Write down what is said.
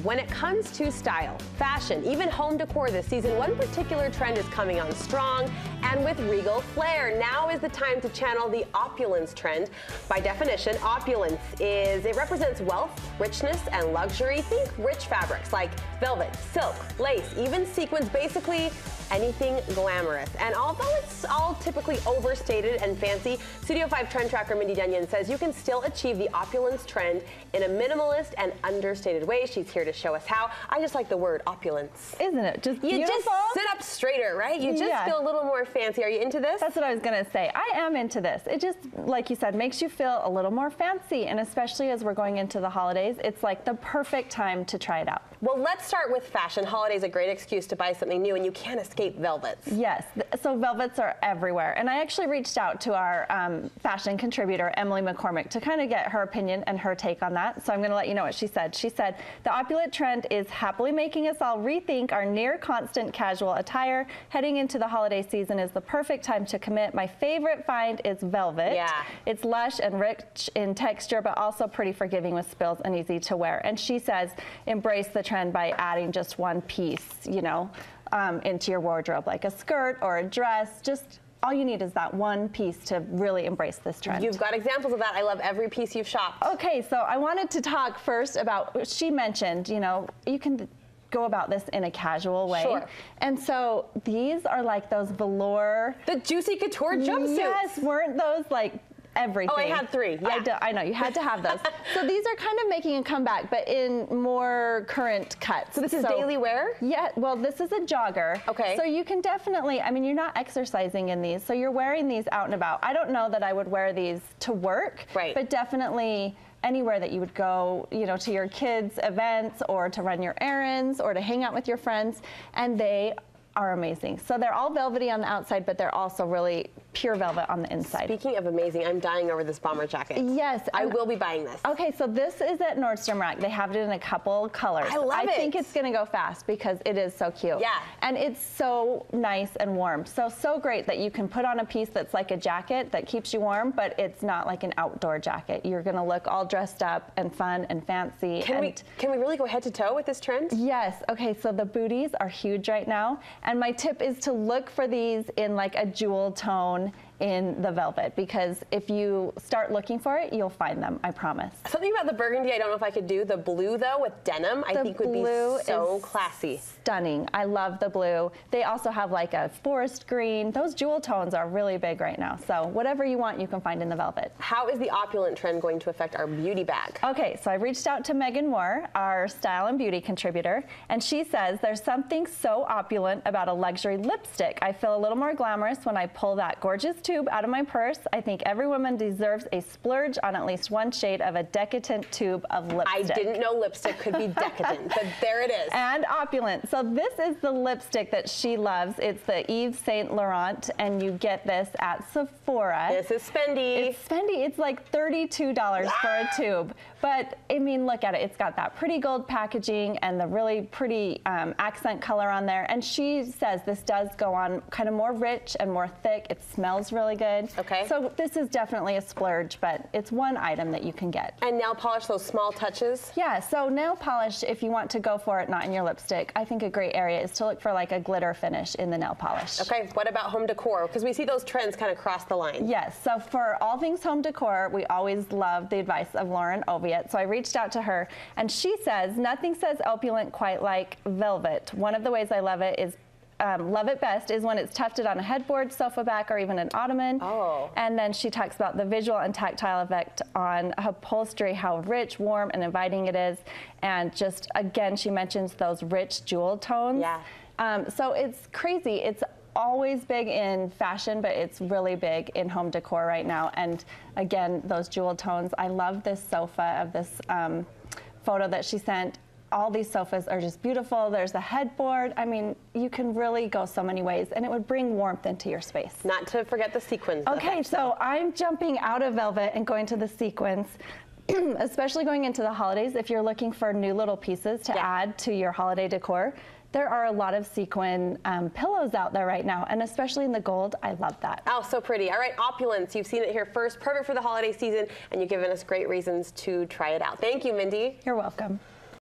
When it comes to style, fashion, even home decor this season, one particular trend is coming on strong and with regal flair. Now is the time to channel the opulence trend. By definition, opulence it represents wealth, richness, and luxury. Think rich fabrics like velvet, silk, lace, even sequins, basically anything glamorous. And although it's all typically overstated and fancy, Studio 5 trend tracker Mindy Dunyon says you can still achieve the opulence trend in a minimalist and understated way. She's here to show us how. I just like the word opulence. Isn't it just beautiful? You just sit up straighter, right? You just feel a little more fancy. Are you into this? That's what I was going to say. I am into this. It just, like you said, makes you feel a little more fancy. And especially as we're going into the holidays, it's like the perfect time to try it out. Well, let's start with fashion. Holiday's a great excuse to buy something new, and you can't escape velvets. Yes, so velvets are everywhere. And I actually reached out to our fashion contributor, Emily McCormick, to kind of get her opinion and her take on that. So I'm going to let you know what she said. She said, the opulent trend is happily making us all rethink our near constant casual attire. Heading into the holiday season is the perfect time to commit. My favorite find is velvet. Yeah. It's lush and rich in texture, but also pretty forgiving with spills and easy to wear. And she says, embrace the trend by adding just one piece, you know, into your wardrobe, like a skirt or a dress. Just all you need is that one piece to really embrace this trend. You've got examples of that. I love every piece you've shopped. Okay, so I wanted to talk first about, she mentioned, you know, you can go about this in a casual way. Sure. And so these are like those velour. The juicy couture jumpsuits. Yes, weren't those like everything? Oh, I had three. Yeah. I know, you had to have those. So these are kind of making a comeback, but in more current cuts. So this is daily wear? Yeah, well, this is a jogger. Okay. So you can definitely, I mean, you're not exercising in these, so you're wearing these out and about. I don't know that I would wear these to work, right, but definitely anywhere that you would go, you know, to your kids' events or to run your errands or to hang out with your friends, and they are amazing. So they're all velvety on the outside, but they're also really pure velvet on the inside. Speaking of amazing, I'm dying over this bomber jacket. Yes. I will be buying this. Okay, so this is at Nordstrom Rack. They have it in a couple colors. I love it. I think it's gonna go fast because it is so cute. Yeah. And it's so nice and warm. So great that you can put on a piece that's like a jacket that keeps you warm, but it's not like an outdoor jacket. You're gonna look all dressed up and fun and fancy. Can we really go head to toe with this trend? Yes, okay, so the booties are huge right now. And my tip is to look for these in like a jewel tone in the velvet, because if you start looking for it, you'll find them, I promise. Something about the burgundy I don't know if I could do. The blue though with denim I think would be so classy. Stunning. I love the blue. They also have like a forest green. Those jewel tones are really big right now. So whatever you want, you can find in the velvet. How is the opulent trend going to affect our beauty bag? Okay, so I reached out to Megan Moore, our style and beauty contributor, and she says there's something so opulent about a luxury lipstick. I feel a little more glamorous when I pull that gorgeous tube out of my purse. I think every woman deserves a splurge on at least one shade of a decadent tube of lipstick. I didn't know lipstick could be decadent, but there it is. And opulent. So this is the lipstick that she loves. It's the Yves Saint Laurent, and you get this at Sephora. This is spendy. It's spendy. It's like $32 for a tube. But I mean, look at it. It's got that pretty gold packaging and the really pretty accent color on there. And she says this does go on kind of more rich and more thick. It smells really good. Okay. So this is definitely a splurge, but it's one item that you can get. And nail polish, those small touches? Yeah, so nail polish, if you want to go for it, not in your lipstick, I think a great area is to look for like a glitter finish in the nail polish. Okay, what about home decor? Because we see those trends kind of cross the line. Yes, so for all things home decor, we always love the advice of Lauren Oviatt. So I reached out to her, and she says, nothing says opulent quite like velvet. One of the ways I love it is love it best is when it's tufted on a headboard, sofa back, or even an ottoman. Oh. And then she talks about the visual and tactile effect on upholstery, how rich, warm, and inviting it is. And just, again, she mentions those rich jewel tones. Yeah. So it's crazy. It's always big in fashion, but it's really big in home decor right now. And again, those jewel tones. I love this sofa of this photo that she sent. All these sofas are just beautiful. There's a headboard. I mean, you can really go so many ways, and it would bring warmth into your space. Not to forget the sequins. Okay, so I'm jumping out of velvet and going to the sequins. Especially going into the holidays, if you're looking for new little pieces to add to your holiday decor, there are a lot of sequin pillows out there right now, and especially in the gold. I love that. Oh, so pretty. All right, Opulence. You've seen it here first. Perfect for the holiday season, and you've given us great reasons to try it out. Thank you, Mindy. You're welcome.